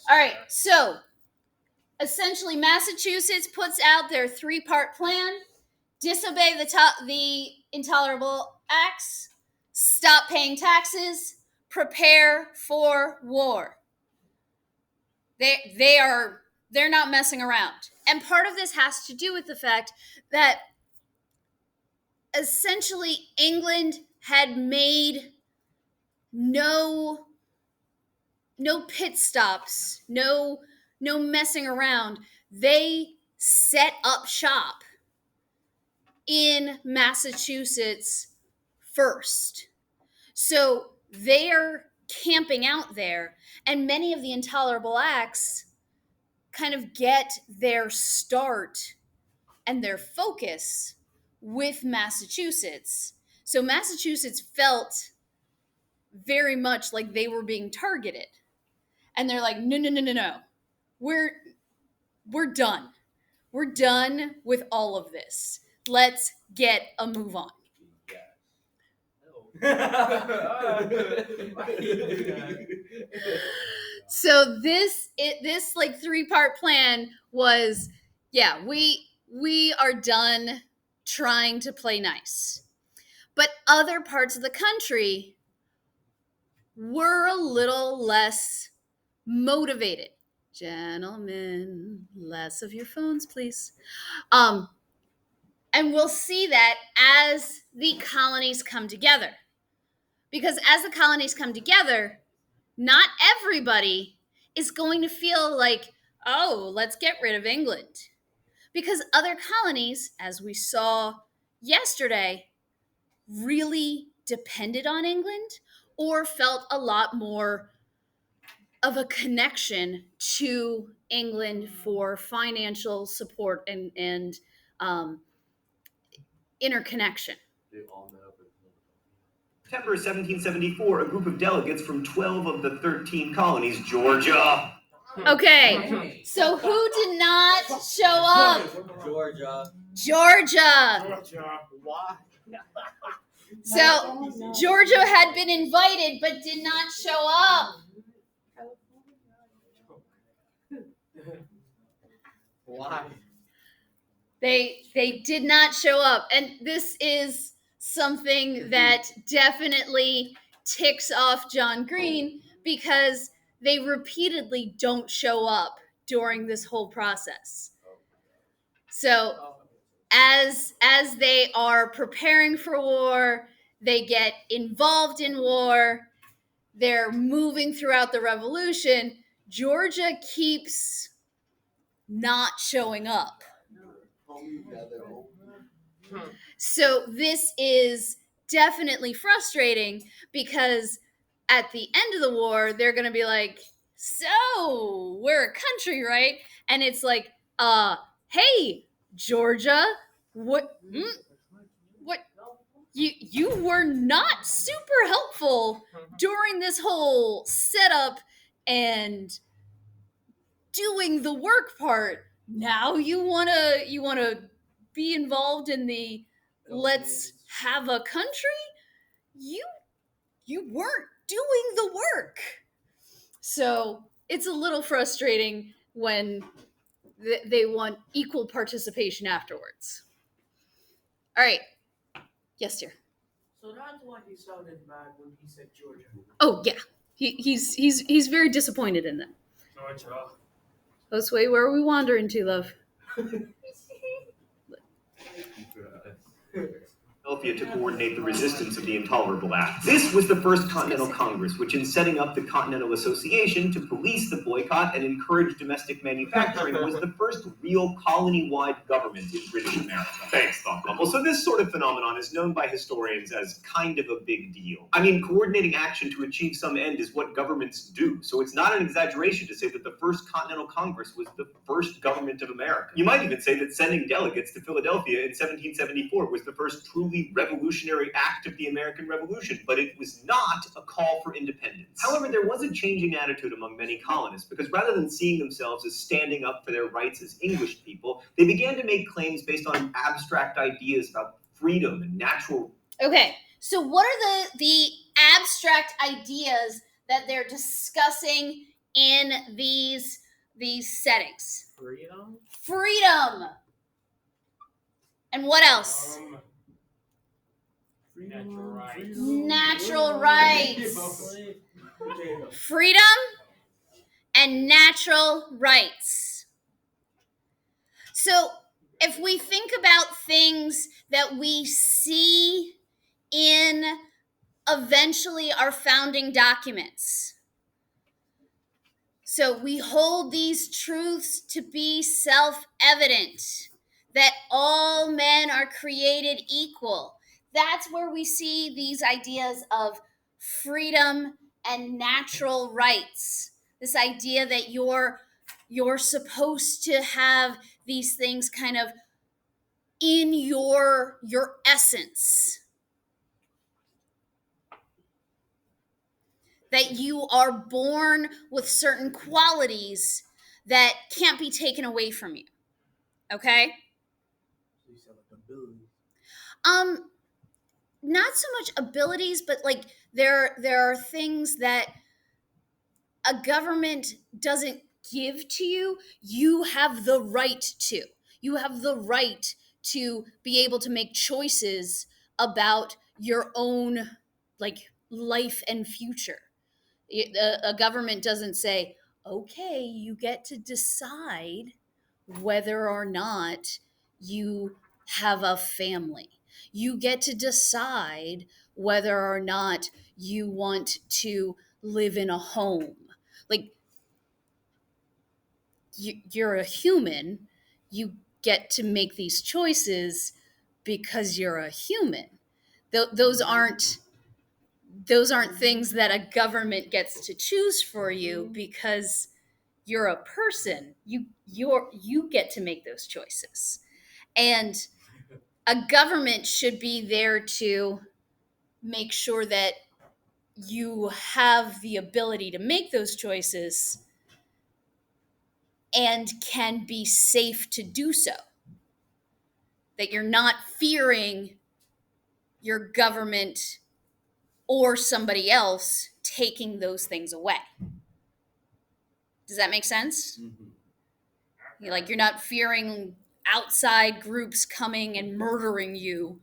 All right, so essentially Massachusetts puts out their 3-part plan: disobey the intolerable acts, stop paying taxes, prepare for war. They're not messing around. And part of this has to do with the fact that essentially England had made no pit stops, no messing around. They set up shop in Massachusetts first. So they're camping out there, and many of the intolerable acts kind of get their start and their focus with Massachusetts. So Massachusetts felt very much like they were being targeted. And they're like, no. We're done. We're done with all of this. Let's get a move on. So this like 3-part plan was, we are done trying to play nice. But other parts of the country were a little less motivated. Gentlemen, less of your phones, please. And we'll see that as the colonies come together. Because as the colonies come together, not everybody is going to feel like, oh, let's get rid of England. Because other colonies, as we saw yesterday, really depended on England or felt a lot more of a connection to England for financial support and interconnection. September 1774, a group of delegates from 12 of the 13 colonies, Georgia. Okay, so who did not show up? Georgia. Why? So Georgia had been invited but did not show up. Why? They did not show up, and this is something that definitely ticks off John Green because they repeatedly don't show up during this whole process. So as they are preparing for war, they get involved in war, they're moving throughout the revolution, Georgia keeps not showing up. So this is definitely frustrating because at the end of the war, they're going to be like, so we're a country, right? And it's like, hey, Georgia, what you were not super helpful during this whole setup and doing the work part. Now you want to be involved in the let's have a country? You weren't doing the work. So it's a little frustrating when they want equal participation afterwards. All right. Yes, dear. So that's why he sounded mad when he said Georgia. Oh yeah, he's very disappointed in them. Georgia. Let's wait. Where are we wandering to, love? Philadelphia to coordinate the resistance of the Intolerable Act. This was the First Continental Congress, which in setting up the Continental Association to police the boycott and encourage domestic manufacturing was the first real colony-wide government in British America. Thanks, Thought Bubble. So this sort of phenomenon is known by historians as kind of a big deal. I mean, coordinating action to achieve some end is what governments do, so it's not an exaggeration to say that the First Continental Congress was the first government of America. You might even say that sending delegates to Philadelphia in 1774 was the first truly revolutionary act of the American Revolution, but it was not a call for independence. However, there was a changing attitude among many colonists, because rather than seeing themselves as standing up for their rights as English people, they began to make claims based on abstract ideas about freedom and natural... Okay, so what are the abstract ideas that they're discussing in these settings? Freedom? Freedom. And what else? Natural rights. Natural rights. Potato. Freedom and natural rights. So if we think about things that we see in eventually our founding documents, so we hold these truths to be self-evident, that all men are created equal. That's where we see these ideas of freedom and natural rights. This idea that you're supposed to have these things kind of in your essence. That you are born with certain qualities that can't be taken away from you. Okay? You said like ability. Not so much abilities, but like there are things that a government doesn't give to you. You have the right to. You have the right to be able to make choices about your own like life and future. A government doesn't say, okay, you get to decide whether or not you have a family. You get to decide whether or not you want to live in a home. Like, you're a human. You get to make these choices because you're a human. Those aren't things that a government gets to choose for you because you're a person. You get to make those choices. And a government should be there to make sure that you have the ability to make those choices and can be safe to do so. That you're not fearing your government or somebody else taking those things away. Does that make sense? Mm-hmm. You're not fearing outside groups coming and murdering you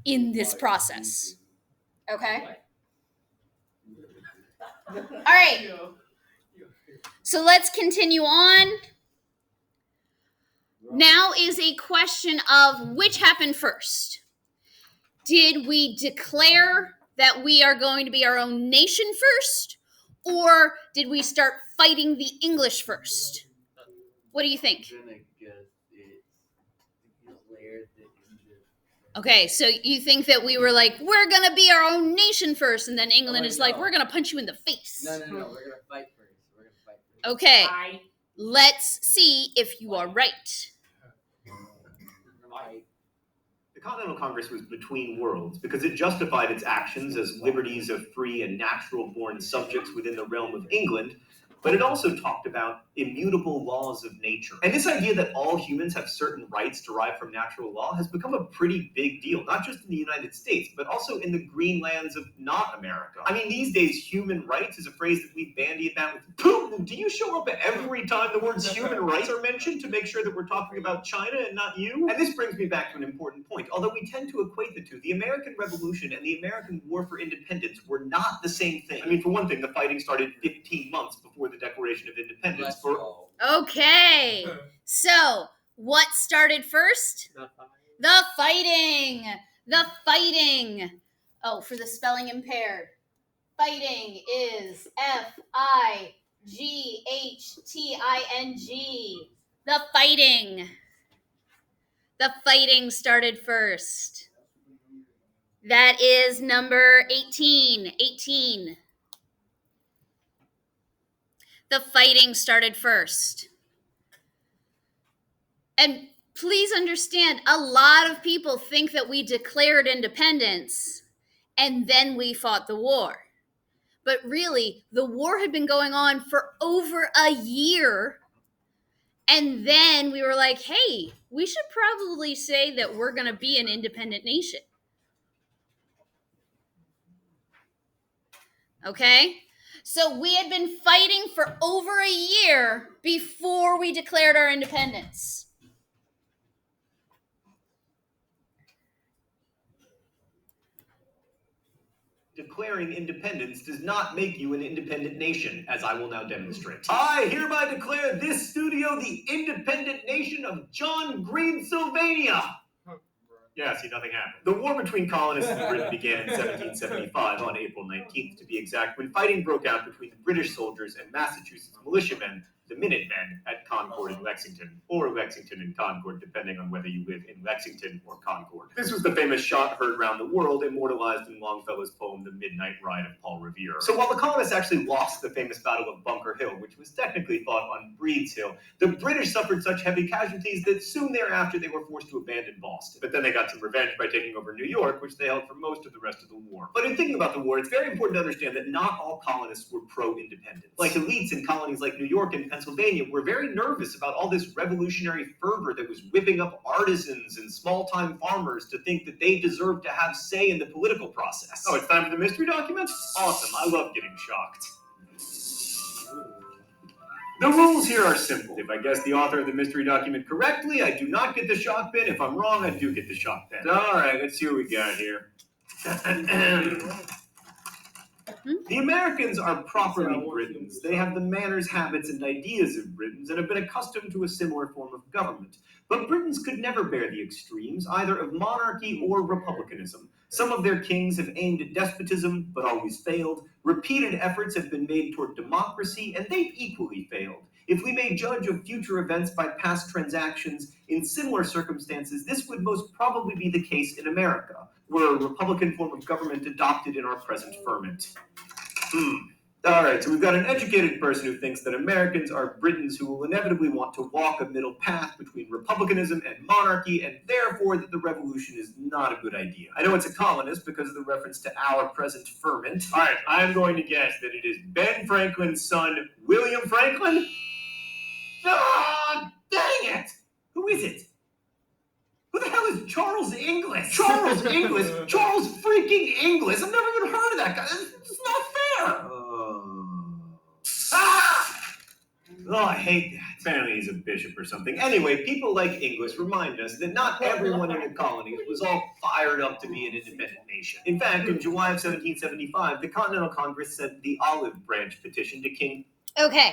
in this process. Okay? All right. So let's continue on. Now is a question of which happened first. Did we declare that we are going to be our own nation first? Or did we start fighting the English first? What do you think? Okay, so you think that we were like, we're going to be our own nation first, and then England is like, we're going to punch you in the face. No, we're going to fight first. Okay, let's see if you are right. The Continental Congress was between worlds because it justified its actions as liberties of free and natural-born subjects within the realm of England, but it also talked about immutable laws of nature. And this idea that all humans have certain rights derived from natural law has become a pretty big deal, not just in the United States, but also in the green lands of not America. I mean, these days, human rights is a phrase that we bandy about with Putin. Do you show up every time the words human rights are mentioned to make sure that we're talking about China and not you? And this brings me back to an important point. Although we tend to equate the two, the American Revolution and the American War for Independence were not the same thing. I mean, for one thing, the fighting started 15 months before the Declaration of Independence. Okay, so what started first? The fighting. The fighting. Oh, for the spelling impaired. Fighting is Fightting. The fighting. The fighting started first. That is number 18. 18. The fighting started first. And please understand, a lot of people think that we declared independence and then we fought the war. But really, the war had been going on for over a year. And then we were like, hey, we should probably say that we're going to be an independent nation. Okay? So we had been fighting for over a year before we declared our independence. Declaring independence does not make you an independent nation, as I will now demonstrate. I hereby declare this studio the independent nation of John Green, Sylvania. Yeah, see, nothing happened. The war between colonists and Britain began in 1775, on April 19th to be exact, when fighting broke out between the British soldiers and Massachusetts militiamen, the Minutemen, at Concord and Lexington, or Lexington and Concord, depending on whether you live in Lexington or Concord. This was the famous shot heard round the world, immortalized in Longfellow's poem The Midnight Ride of Paul Revere. So while the colonists actually lost the famous Battle of Bunker Hill, which was technically fought on Breed's Hill, the British suffered such heavy casualties that soon thereafter they were forced to abandon Boston. But then they got some revenge by taking over New York, which they held for most of the rest of the war. But in thinking about the war, it's very important to understand that not all colonists were pro-independence. Like elites in colonies like New York and Pennsylvania were very nervous about all this revolutionary fervor that was whipping up artisans and small-time farmers to think that they deserved to have say in the political process. Oh, it's time for the mystery documents? Awesome, I love getting shocked. The rules here are simple. If I guess the author of the mystery document correctly, I do not get the shock pin. If I'm wrong, I do get the shock pin. All right, let's see what we got here. The Americans are properly Britons. They have the manners, habits, and ideas of Britons and have been accustomed to a similar form of government. But Britons could never bear the extremes, either of monarchy or republicanism. Some of their kings have aimed at despotism, but always failed. Repeated efforts have been made toward democracy, and they've equally failed. If we may judge of future events by past transactions in similar circumstances, this would most probably be the case in America, were a republican form of government adopted in our present ferment. All right, so we've got an educated person who thinks that Americans are Britons who will inevitably want to walk a middle path between republicanism and monarchy, and therefore that the revolution is not a good idea. I know it's a colonist because of the reference to our present ferment. All right, I'm going to guess that it is Ben Franklin's son, William Franklin? Ah, dang it! Who is it? Who the hell is Charles Inglis? Charles Inglis? Charles freaking Inglis? I've never even heard of that guy. It's not fair. Oh, I hate that. Apparently he's a bishop or something. Anyway, people like Inglis remind us that not everyone in the colonies was all fired up to be an independent nation. In fact, in July of 1775, the Continental Congress sent the Olive Branch petition to King... Okay,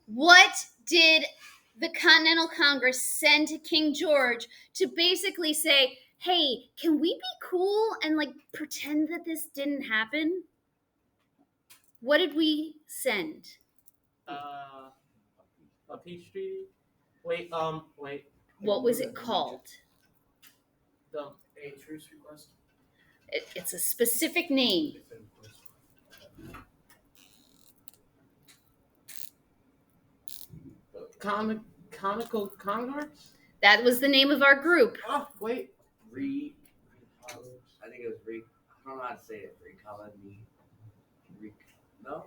what did the Continental Congress send to King George to basically say, hey, can we be cool and like pretend that this didn't happen? What did we send? A peace treaty. Wait. What was it called? A truce request. It's a specific name. Conical Congress? That was the name of our group. Oh, wait. I think it was I don't know how to say it. Recolony. No?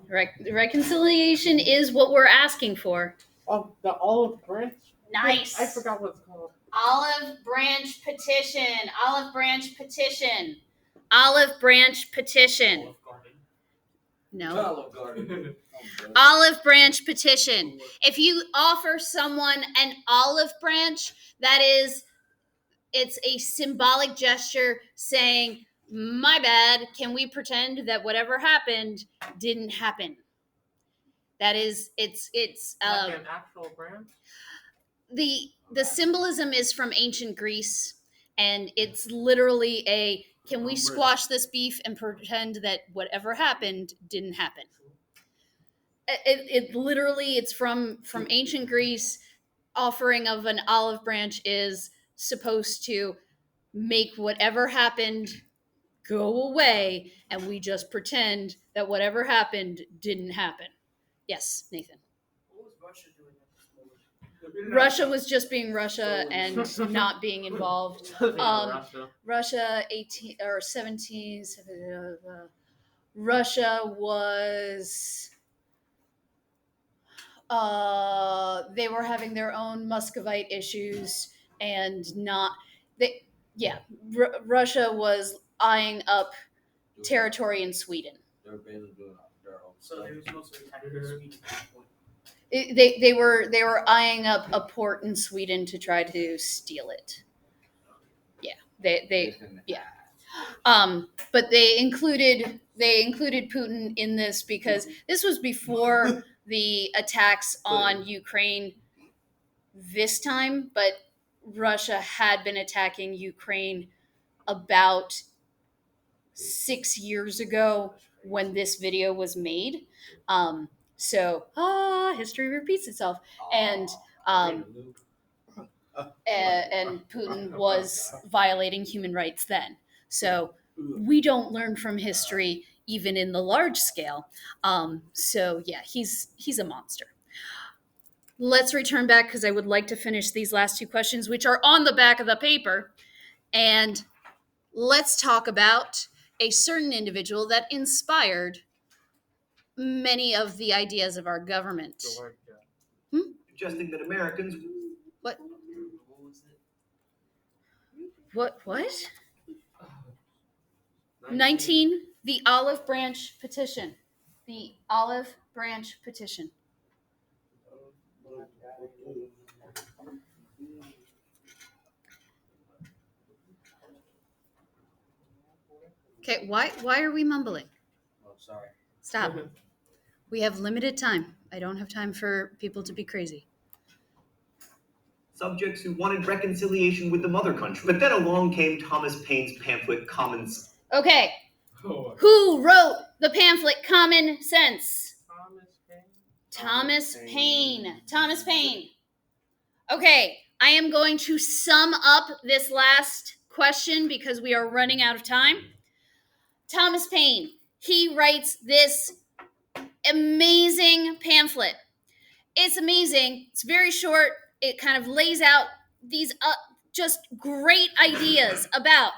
Reconciliation is what we're asking for. Oh, the Olive Branch? Nice. I forgot what it's called. Olive Branch Petition. Olive Branch Petition. Olive Branch Petition. Olive Garden. No. Olive Garden. Olive Branch Petition. If you offer someone an olive branch, it's a symbolic gesture saying, my bad, can we pretend that whatever happened didn't happen? That is, it's Like an actual branch? the symbolism is from ancient Greece, and it's literally can we squash this beef and pretend that whatever happened didn't happen? It literally, it's from ancient Greece. Offering of an olive branch is supposed to make whatever happened go away, and we just pretend that whatever happened didn't happen. Yes, Nathan. What was Russia doing at this moment? Russia was just being Russia and not being involved. Russia 18 or 17. Russia was. They were having their own Muscovite issues and Russia was eyeing up territory in Sweden. They're basically doing their own So they was mostly attacking Sweden at that point. They were eyeing up a port in Sweden to try to steal it. Yeah, they yeah. But they included Putin in this because this was before the attacks on Ukraine this time, but Russia had been attacking Ukraine about 6 years ago when this video was made. So history repeats itself, and and Putin was violating human rights then. So we don't learn from history even in the large scale. So yeah, he's a monster. Let's return back because I would like to finish these last two questions, which are on the back of the paper, and let's talk about a certain individual that inspired many of the ideas of our government. Suggesting that Americans. What? What was it? What? 19, the Olive Branch Petition. The Olive Branch Petition. Okay, why are we mumbling? Oh, sorry. Stop. We have limited time. I don't have time for people to be crazy. Subjects who wanted reconciliation with the mother country. But then along came Thomas Paine's pamphlet Commons. Okay. Who wrote the pamphlet Common Sense? Thomas Paine. Thomas Paine. Okay, I am going to sum up this last question because we are running out of time. Thomas Paine, he writes this amazing pamphlet. It's amazing. It's very short. It kind of lays out these just great ideas about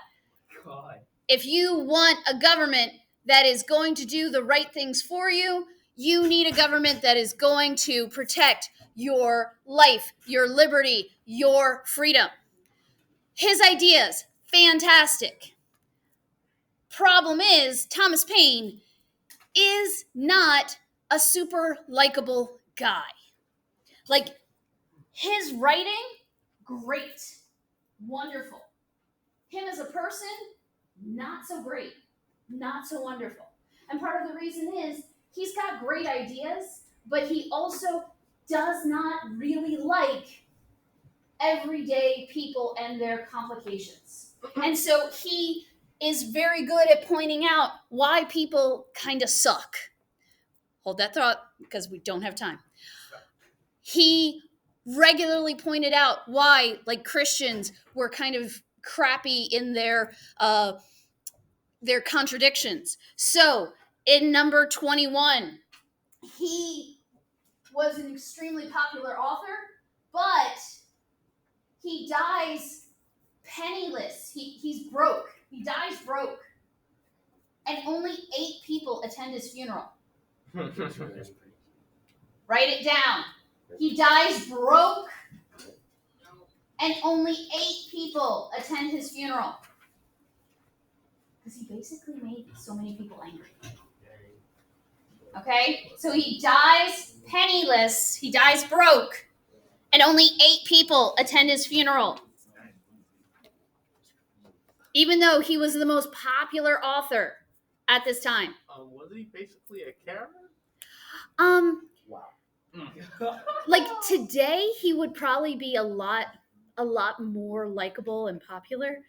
if you want a government that is going to do the right things for you, you need a government that is going to protect your life, your liberty, your freedom. His ideas, fantastic. Problem is, Thomas Paine is not a super likable guy. Like, his writing, great, wonderful. Him as a person, not so great, not so wonderful. And part of the reason is he's got great ideas, but he also does not really like everyday people and their complications. And so he is very good at pointing out why people kind of suck. Hold that thought because we don't have time. He regularly pointed out why, like, Christians were kind of crappy in their contradictions. So in number 21, he was an extremely popular author, but he dies penniless. He's broke. He dies broke. And only 8 people attend his funeral. Write it down. He dies broke, and only 8 people attend his funeral. Because he basically made so many people angry. Okay? So he dies penniless, he dies broke, and only 8 people attend his funeral. Even though he was the most popular author at this time. Was he basically a Karen? Wow. Like, today, he would probably be a lot more likable and popular.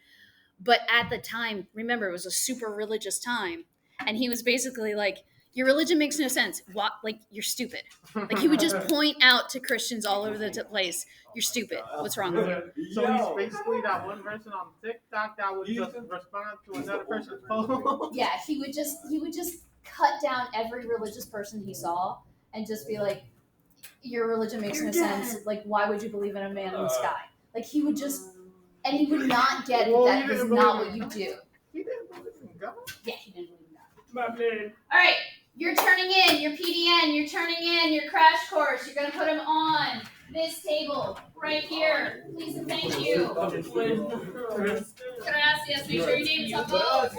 But at the time, remember, it was a super religious time. And he was basically like, your religion makes no sense. What? Like, you're stupid. Like, he would just point out to Christians all over the place, you're stupid. What's wrong with you? So he's basically that one person on TikTok that would just respond to another person's post. Yeah, he would just cut down every religious person he saw and just be like, your religion makes no sense. Like, why would you believe in a man in the sky? Like, he would just, and he would not get that is not what you do. He didn't believe in God. Yeah, he didn't believe in God. My man. All right, you're turning in your PDN. You're turning in your crash course. You're going to put them on this table right here. Please and thank you. Can I ask you to make sure your name is on both?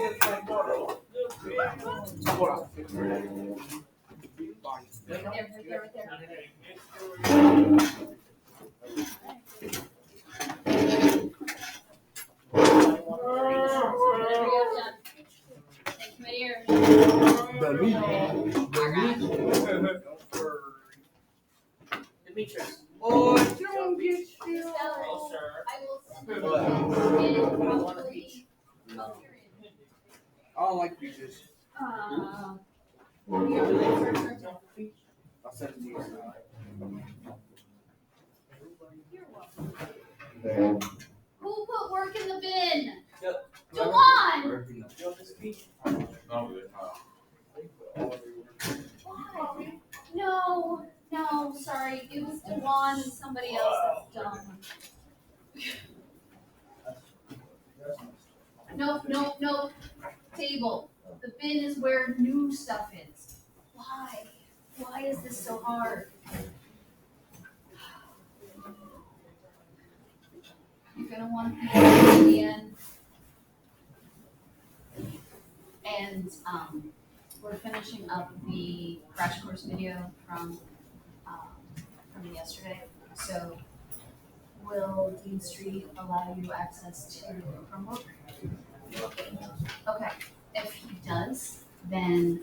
Demetrius. Oh, don't get you. Oh, sir. I will send you probably. I don't like peaches. Uh, I'll send it to you. Who put work in the bin? Yep. Dewan! Why? No, sorry. It was Dewan and somebody else that's dumb. No. Table. The bin is where new stuff is. Why? Why is this so hard? You're gonna want to at the end. And we're finishing up the crash course video from yesterday. So will Dean Street allow you access to Chromebook? Okay. If he does, then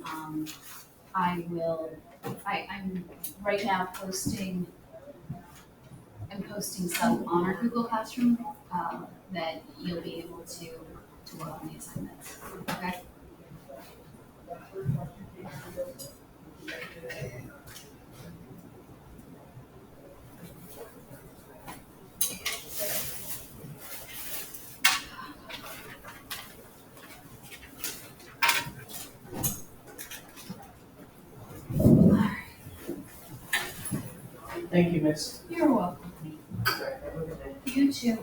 I will. I'm right now posting. I'm posting stuff on our Google Classroom that you'll be able to work on the assignments. Okay. Thank you, miss. You're welcome. You too.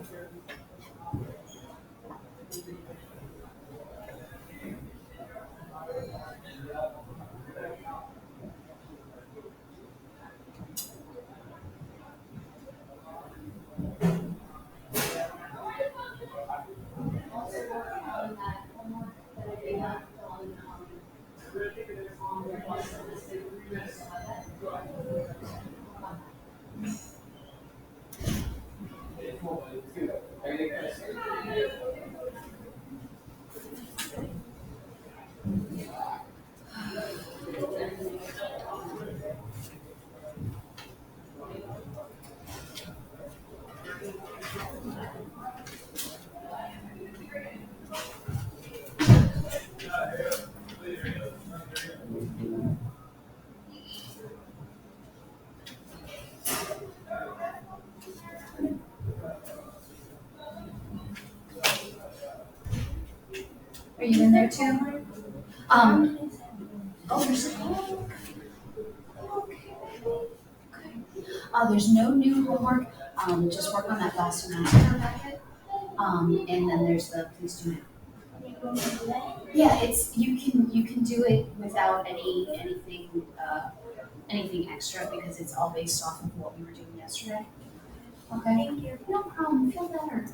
Also working on that homework that I gave out on the bus. Are you in there too? There's no new homework. Just work on that last semester packet. And then there's the please do now. Yeah, you can do it without anything extra because it's all based off of what we were doing yesterday. Okay. Thank you. No problem. Feel better.